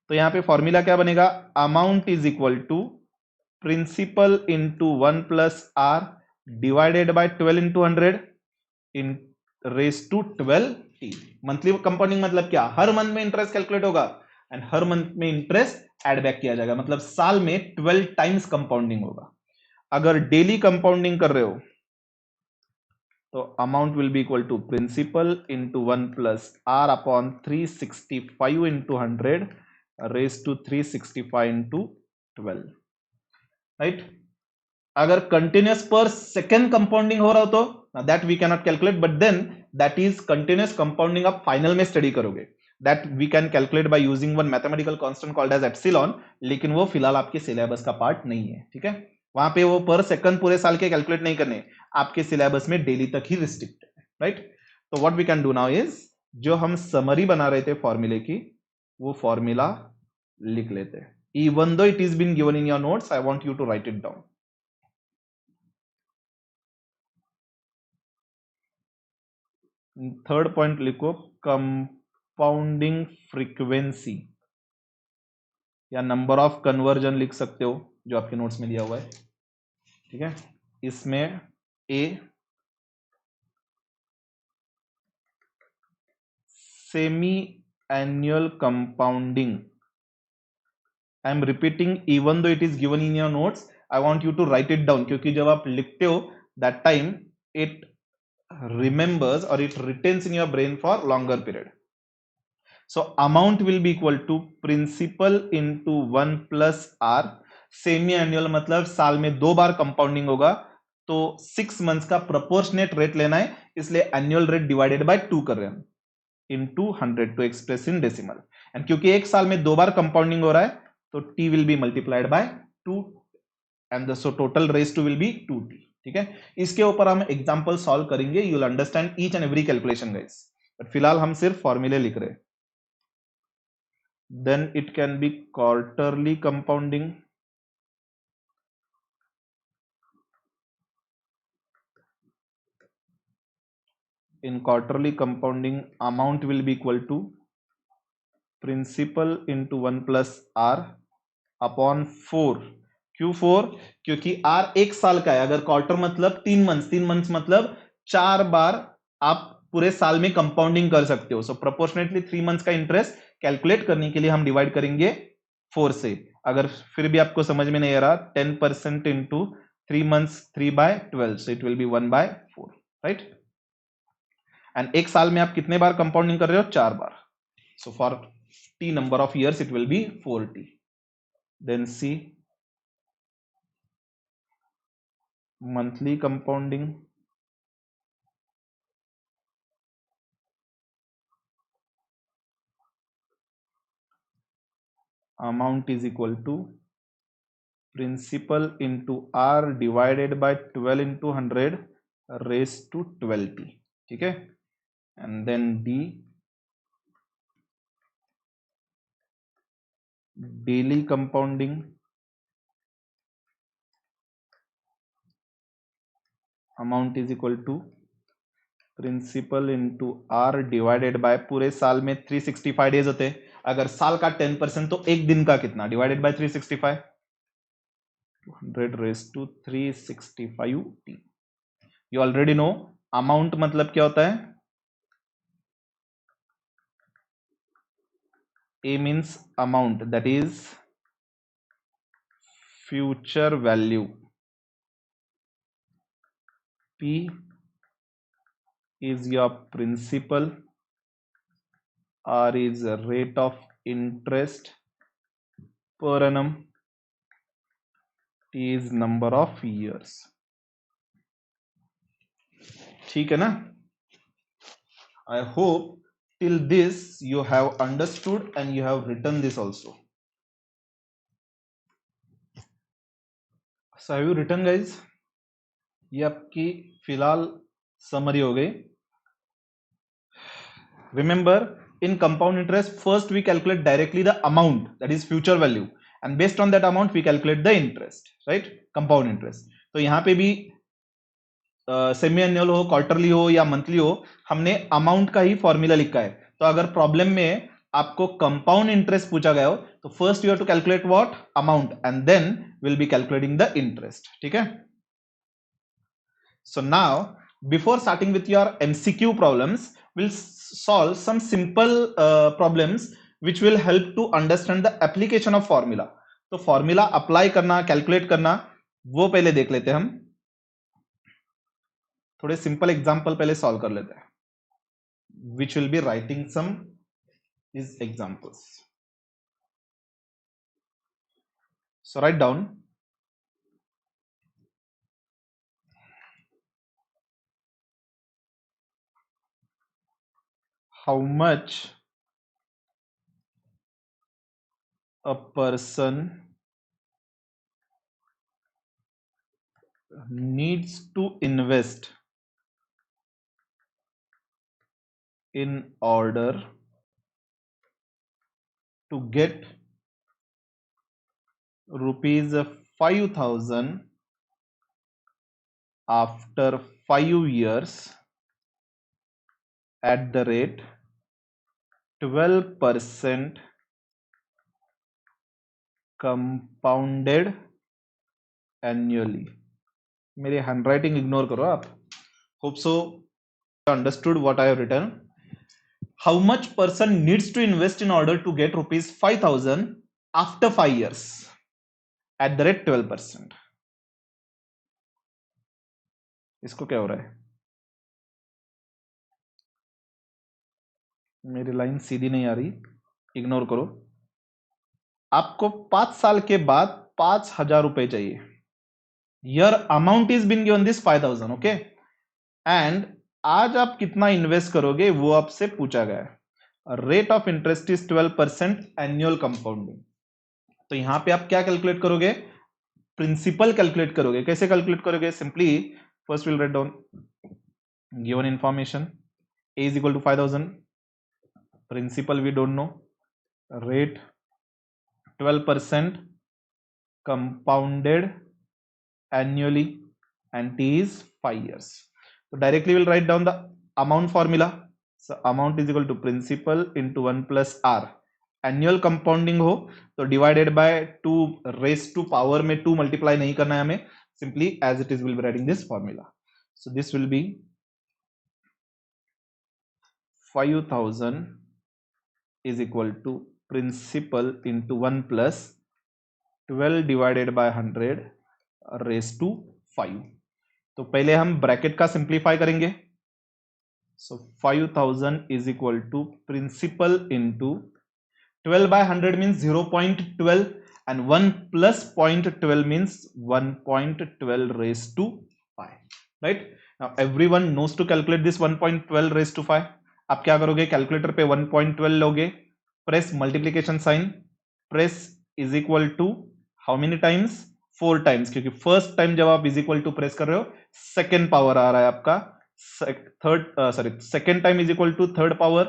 तो यहां पे फॉर्मूला क्या बनेगा, amount is equal to principal into 1 plus are divided by 12 into 100 in raise to 12t। Monthly compounding मतलब क्या, हर मंथ में इंटरेस्ट कैलकुलेट होगा एंड हर मंथ में इंटरेस्ट ऐड बैक किया जाएगा, मतलब साल में 12 टाइम्स कंपाउंडिंग होगा। अगर डेली कंपाउंडिंग कर रहे हो तो amount will be equal to principal into 1 plus are upon 365 into 100 race to 365 into 12, right. अगर कंटिन्यूस पर सेकेंड कंपाउंडिंग हो रहा हो तो that we cannot calculate, but then that is continuous compounding आप फाइनल में स्टडी करोगे, that we can calculate by using one mathematical constant called as epsilon, लेकिन वो फिलहाल आपके सिलेबस का पार्ट नहीं है, ठीक है। वहां पे वो पर सेकंड पूरे साल के कैलकुलेट नहीं करने, आपके सिलेबस में डेली तक ही रिस्ट्रिक्ट है, राइट। तो what we can do now is, जो हम समरी बना रहे थे फॉर्मूले की, वो फॉर्मूला लिख लेते हैं। Even though it is been given in your notes, I want you to write it down. Third point लिखो, कंपाउंडिंग फ्रीक्वेंसी या नंबर ऑफ कन्वर्जन लिख सकते हो, जो आपके नोट्स में दिया हुआ है, ठीक है। इसमें a semi annual compounding, I am repeating even though it is given in your notes, I want you to write it down, क्योंकि जब आप लिखते हो दैट टाइम इट रिमेंबर्स और it retains in your brain for longer period. So amount will be equal to principal into 1 plus r, semi annual मतलब साल में 2 बार कंपाउंडिंग होगा, तो 6 मंथ्स का प्रोपोर्शनेट रेट लेना है, इसलिए एनुअल रेट डिवाइडेड बाय 2 कर रहे हैं into 100 to express in decimal, and क्योंकि एक साल में 2 बार कंपाउंडिंग हो रहा है तो t will be multiplied by 2 and so total raise to will be 2t, ठीक है। इसके ऊपर हम एग्जांपल सॉल्व करेंगे, you will understand each and every calculation guys, but फिलहाल हम सिर्फ फॉर्मूले लिख रहे हैं। Then it can be quarterly compounding. In quarterly compounding, amount will be equal to principal into 1 plus r upon 4। क्यों 4? क्योंकि r एक साल का है, अगर क्वार्टर मतलब 3 मंथ्स, 3 मंथ्स मतलब 4 बार आप पूरे साल में कंपाउंडिंग कर सकते हो। सो प्रोपोर्शनेटली 3 मंथ्स का इंटरेस्ट कैलकुलेट करने के लिए हम डिवाइड करेंगे 4 से। अगर फिर भी आपको समझ में नहीं आ रहा, 10% into 3 months 3/12, so it will B 1/4, right. And एक साल में आप कितने बार कंपाउंडिंग कर रहे हो? 4 बार। So for t number of years it will be 4t। Then see monthly compounding, amount is equal to principal into r divided by 12 into 100 raised to 12t, ठीक है। And then d daily compounding, amount is equal to principal into r divided by, पूरे साल में 365 days होते हैं, अगर साल का 10% तो एक दिन का कितना, divided by 365, 200 raise to 365t। You already know amount मतलब क्या होता है, a means amount, that is future value, p is your principal, r is rate of interest per annum, t is number of years, ठीक है ना। I hope till this you have understood and you have written this also. So have you written guys? ये आपकी फिलहाल summary हो गई। Remember, in compound interest, first we calculate directly the amount, that is future value, and based on that amount we calculate the interest, right? Compound interest. तो यहाँ पे भी semi annual हो, क्वार्टरली हो या मंथली हो, हमने अमाउंट का ही फॉर्मूला लिखा है। तो अगर प्रॉब्लम में आपको कंपाउंड इंटरेस्ट पूछा गया हो तो first you have to calculate what, amount, and then will be calculating the interest, ठीक है। So now, before starting with your MCQ problems, we'll solve some simple problems which will help to understand the application of formula. तो formula apply करना, calculate करना, वो पहले देख लेते हैं हम. थोड़े सिंपल एग्जांपल पहले सॉल्व कर लेते हैं, which will be writing some is examples. So write down how much a person needs to invest in order to get rupees 5,000 after 5 years at the rate 12% compounded annually. मेरी handwriting ignore करो आप. Hope so you understood what I have written. How much person needs to invest in order to get rupees 5,000 after 5 years at the rate 12%. इसको क्या हो रहा है? मेरी line सीधी नहीं आ रही, इग्नोर करो. आपको 5 साल के बाद 5,000 रुपए चाहिए. Your amount is been given this 5,000, okay? And आज आप कितना इन्वेस्ट करोगे वो आपसे पूछा गया है. Rate of interest is 12% annual compounding. तो यहां पे आप क्या कैलकुलेट करोगे? प्रिंसिपल कैलकुलेट करोगे. कैसे कैलकुलेट करोगे? Simply first will write down given information. A is equal to 5,000. Principal we don't know. Rate 12% compounded annually and T is 5 years. So directly we'll write down the amount formula. So amount is equal to principal into 1 plus R. Annual compounding हो तो divided by 2 raised to power में 2 multiply नहीं करना है हमें. Simply as it is we'll be writing this formula. So this will be 5,000 is equal to principal into 1 plus 12 divided by 100 raised to 5. तो पहले हम ब्रैकेट का सिंप्लीफाई करेंगे. सो 5,000 is equal to principal into 12 by 100 means 0.12 and 1 plus 0.12 means 1.12 raised to 5. Right? Now everyone knows to calculate this 1.12 raised to 5. आप क्या करोगे? Calculator पे 1.12 लोगे, press multiplication sign, press is equal to how many times? 4 times, क्योंकि first time जब आप is equal to press कर रहे हो सेकेंड पावर आ रहा है आपका. Second time is equal to third power,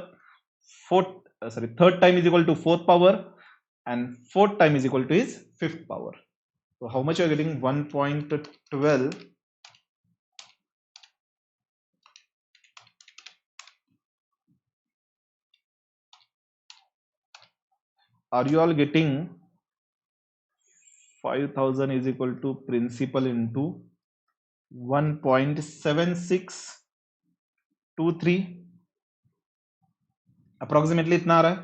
third time is equal to fourth power and fourth time is equal to his fifth power. So how much you are getting? 1.12. Are you all getting 5,000 is equal to principal into 1.7623 approximately इतना आ रहा है.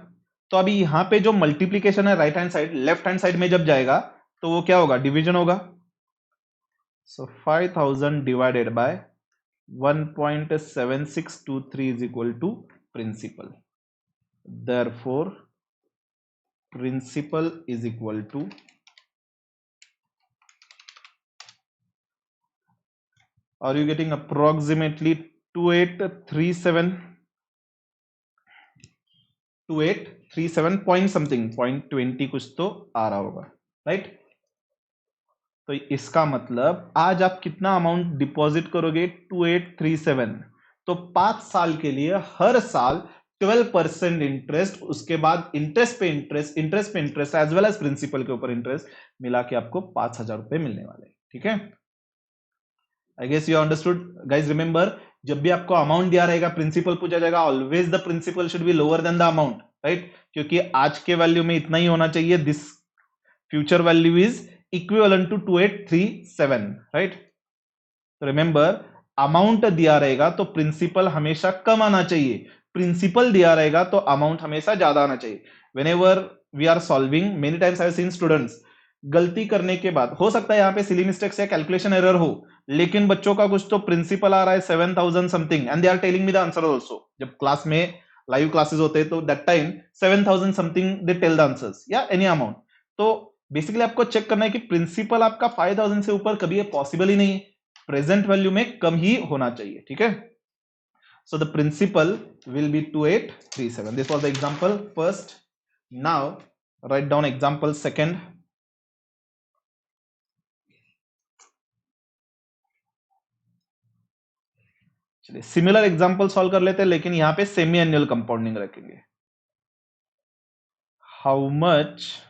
तो अभी यहां पे जो multiplication है right hand side, left hand side में जब जाएगा तो वो क्या होगा? डिवीजन होगा. सो 5,000 divided by 1.7623 is equal to principal. Therefore principal is equal to are you getting approximately 2837 point something, 0.20 कुछ तो आ रहा होगा. राइट? तो इसका मतलब आज आप कितना अमाउंट डिपॉजिट करोगे? 2837. तो 5 साल के लिए हर साल 12% इंटरेस्ट, उसके बाद इंटरेस्ट पे इंटरेस्ट, इंटरेस्ट पे interest as well as principal के ऊपर इंटरेस्ट मिला के आपको 5,000 रुपए मिलने वाले. ठीक है? I guess you understood guys. Remember, जब भी आपको अमाउंट दिया रहेगा, प्रिंसिपल पूछा जाएगा, always the principal should be lower than the amount. Right? क्योंकि आज के वैल्यू में इतना ही होना चाहिए. This future value is equivalent to 2837. right? So remember, amount दिया रहेगा तो प्रिंसिपल हमेशा कम आना चाहिए, प्रिंसिपल दिया रहेगा तो अमाउंट हमेशा ज्यादा आना चाहिए। Whenever we are solving, many times I have seen students गलती करने के बाद, हो सकता है यहाँ पे सिली मिस्टेक्स या कैलकुलेशन एरर हो, लेकिन बच्चों का कुछ तो प्रिंसिपल आ रहा है 7000 something and they are telling me the answer also. जब क्लास में लाइव क्लासेस होते हैं तो that time 7000 something they tell the answers या एनी अमाउंट। तो बेसिकली आपको चेक करना है कि प्रिंसिपल आपका 5000 से ऊपर कभी ये पॉसिबल ही नहीं है, प्रेजेंट वैल्यू में कम ही होना चाहिए, ठीक है। So the principal will be 2837। This was the example first. Now write down example second. चलिए सिमिलर एग्जांपल सॉल्व कर लेते हैं, लेकिन यहां पे सेमी एनुअल कंपाउंडिंग रखेंगे। How much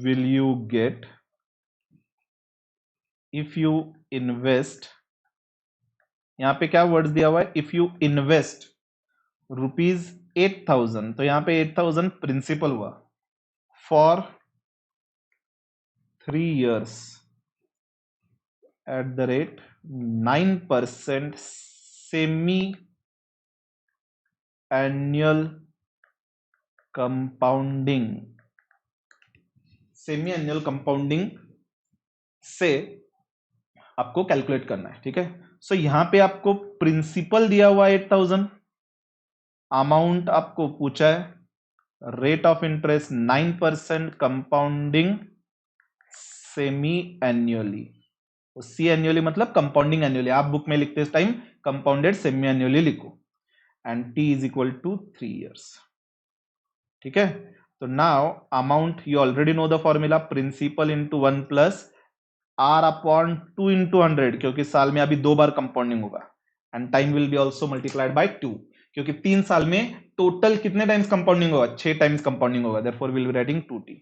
will you get if you invest, यहां पे क्या वर्ड्स दिया हुआ है, if you invest रुपीज 8000, तो यहां पे 8000 प्रिंसिपल हुआ for 3 years at the rate 9% semi annual compounding, semi annual compounding से आपको कैलकुलेट करना है, ठीक है। सो यहां पे आपको प्रिंसिपल दिया हुआ 8000, अमाउंट आपको पूछा है, rate of interest 9%, compounding semi annually, semi annually मतलब कंपाउंडिंग एन्युअली, आप बुक में लिखते इस टाइम कंपाउंडेड सेमी एन्युअली लिखो, and t is equal to 3 years, ठीक है। तो now amount you already know the formula, principal into 1 plus are upon 2 into 100, क्योंकि साल में अभी 2 बार कंपाउंडिंग होगा, and time will be also multiplied by 2, क्योंकि 3 साल में टोटल कितने टाइम्स कंपाउंडिंग होगा, 6 टाइम्स कंपाउंडिंग होगा, therefore will be writing 2t।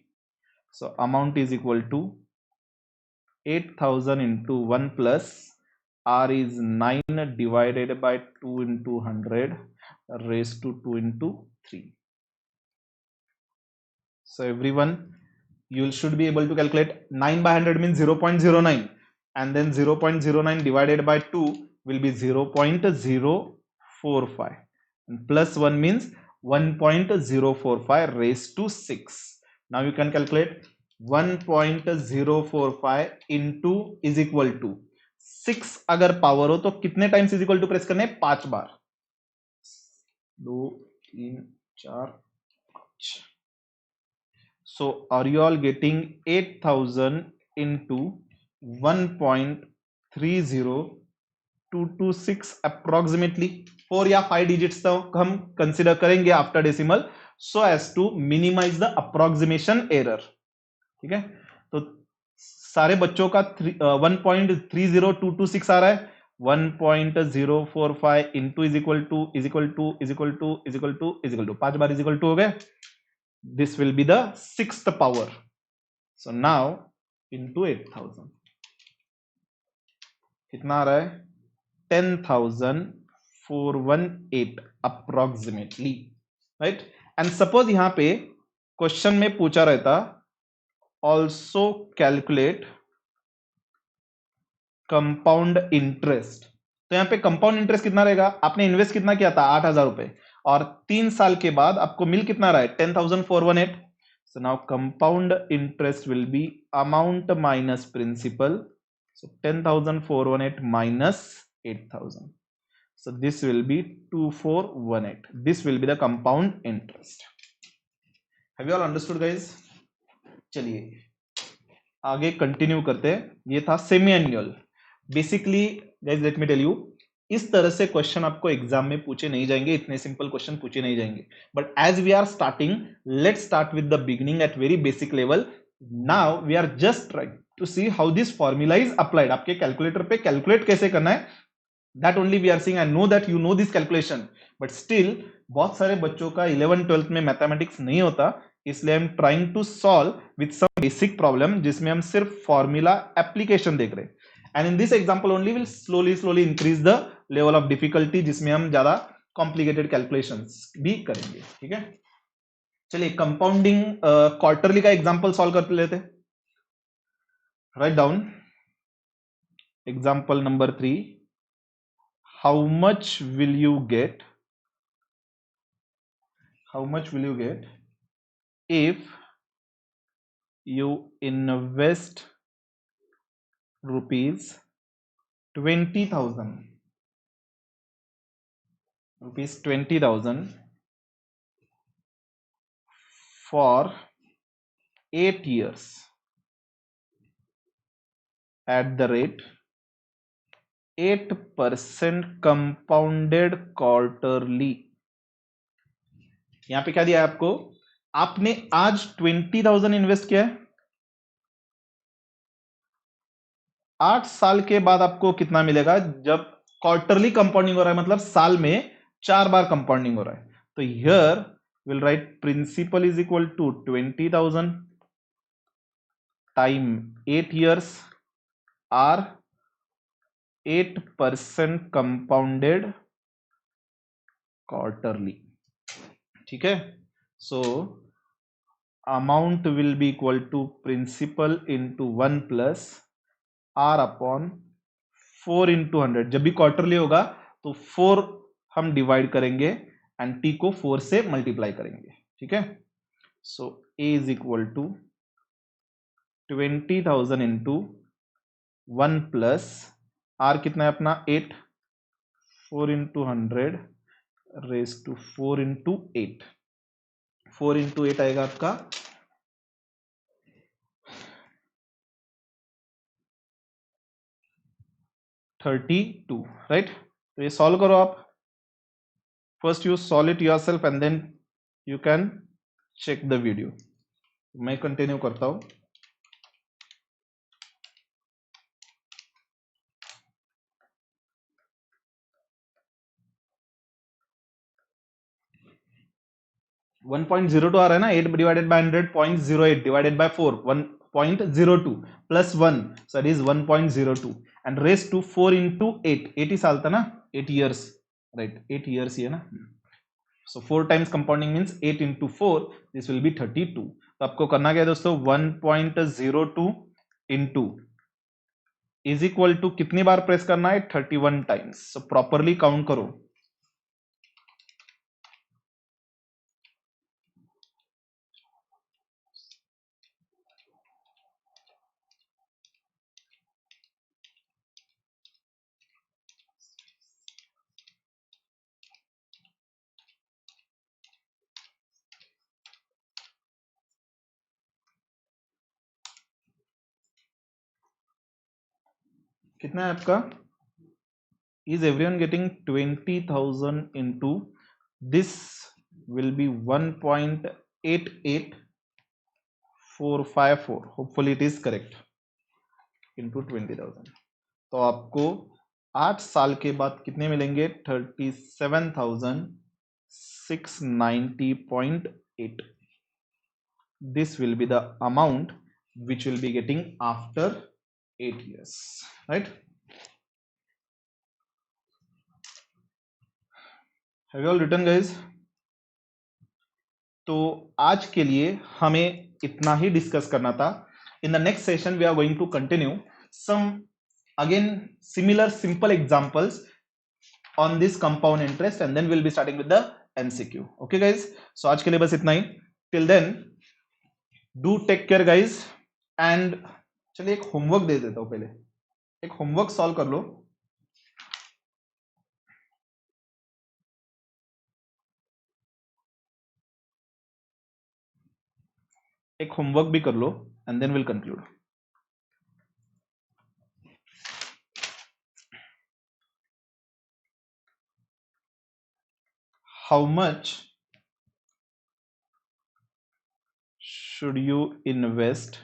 So amount is equal to 8000 into 1 plus r is 9 divided by 2 into 100 raised to 2 into 3. So everyone, you should be able to calculate 9 by 100 means 0.09, and then 0.09 divided by 2 will be 0.045, and plus 1 means 1.045 raised to 6. Now you can calculate 1.045 into is equal to 6 अगर power हो तो कितने times is equal to press करने, 5 बार, 2 3 4 5। So are you all getting 8000 into 1.30226 approximately 4 या 5 digits तो हम consider करेंगे after decimal, so as to minimize the approximation error, ठीक है। तो सारे बच्चों का 1.30226 आ रहा है, 1.045 into is equal to is equal to is equal to is equal to is equal to 5 बार इज इक्वल टू हो गए, this will be the 6th power. So now into 8000 कितना आ रहा है, 10,418 अप्रोक्सीमेटली, राइट। एंड सपोज यहां पे question में पूछा रहता ऑल्सो कैलकुलेट कंपाउंड इंटरेस्ट, तो यहां पे कंपाउंड इंटरेस्ट कितना रहेगा, आपने इन्वेस्ट कितना किया था 8000 रुपए, और 3 साल के बाद आपको मिल कितना रहा है 10,418। So now compound interest will be amount minus principal, so 10,418 minus 8000, so this will be 2418, this will be the compound interest. Have you all understood guys? चलिए आगे कंटिन्यू करते हैं, ये था semi annual. Basically guys let me tell you, इस तरह से question आपको एग्जाम में पूछे नहीं जाएंगे, इतने सिंपल क्वेश्चन पूछे नहीं जाएंगे, but as we are starting, let's start with the beginning at very basic level. Now we are just trying to see how this formula is applied, आपके कैलकुलेटर पे कैलकुलेट कैसे करना है, that only we are seeing. I know that you know this calculation, but still बहुत सारे बच्चों का 11th-12th में मैथमेटिक्स नहीं होता, इसलिए I am trying to solve with some basic problem जिसमें हम सिर्फ फॉर्मूला एप्लीकेशन देख रहे हैं, and in this example only will slowly increase the level of difficulty, जिसमें हम ज्यादा कॉम्प्लिकेटेड कैलकुलेशंस भी करेंगे, ठीक है। चलिए कंपाउंडिंग क्वार्टरली का एग्जांपल सॉल्व कर लेते हैं। Write down Example number 3. How much will you get? How much will you get if you invest rupees 20,000? Rupees 20,000 for 8 years at the rate 8% compounded quarterly. यहां पे क्या दिया है आपको? आपने आज 20,000 इन्वेस्ट किया है, 8 साल के बाद आपको कितना मिलेगा? जब क्वार्टरली कंपाउंडिंग हो रहा है, मतलब साल में 4 बार कंपाउंडिंग हो रहा है, तो here will write principal is equal to 20,000 time 8 years r 8% compounded quarterly. ठीक है, so amount will be equal to principal into 1 plus are upon 4 into 100. जब भी क्वार्टरली होगा तो 4 हम डिवाइड करेंगे एंड टी को 4 से मल्टीप्लाई करेंगे. ठीक है, so A is equal to 20,000 into 1 plus R कितना है अपना 8, 4 into 100 race to 4 into 8. 4 into 8 आएगा आपका 32, राइट. तो ये सॉल्व करो आप. First you solve it yourself and then you can check the video. मैं कंटिन्यू करता हूं. वन 1.02 आ रहा है ना, 8 divided by 100 0.08 divided by 4 1.02 plus 1, so it is 1.02 and raised to 4 into 8. 8 ही साल था ना, 8 years, right? 8 years ही है ना. So 4 times compounding means 8 into 4, this will be 32. तो आपको करना क्या है दोस्तों, 1.02 into is equal to कितनी बार प्रेस करना है? 31 times. So properly काउंट करो. कितना है आपका? Is everyone getting 20,000 into this will be 1.88454. Hopefully it is correct. Into 20,000. तो आपको 8 साल के बाद कितने मिलेंगे? 37,690.8. This will be the amount which will be getting after 8 years, right? Have you all written, guys? तो आज के लिए हमें इतना ही डिस्कस करना था. In the next session we are going to continue some again similar simple examples on this compound interest and then will be starting with the MCQ. Okay guys, so आज के लिए बस इतना ही. Till then do take care guys. And चलिए एक homework दे देता हूं. पहले एक होमवर्क सॉल्व कर लो. एक होमवर्क भी कर लो and then will conclude. How much should you invest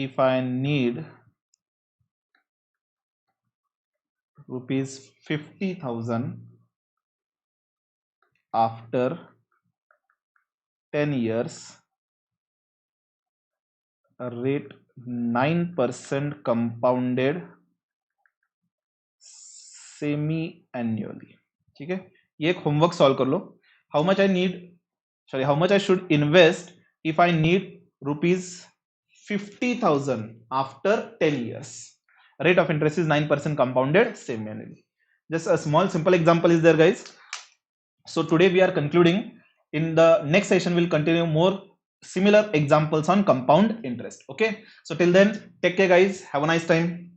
if I need rupees 50,000 after 10 years, rate 9% compounded semi annually. ठीक है, ये एक होमवर्क सॉल्व कर लो. How much I should invest if I need rupees 50,000 after 10 years. Rate of interest is 9% compounded semi-annually. Just a small simple example is there, guys. So today we are concluding. In the next session we'll continue more similar examples on compound interest. Okay, so till then, take care guys, have a nice time.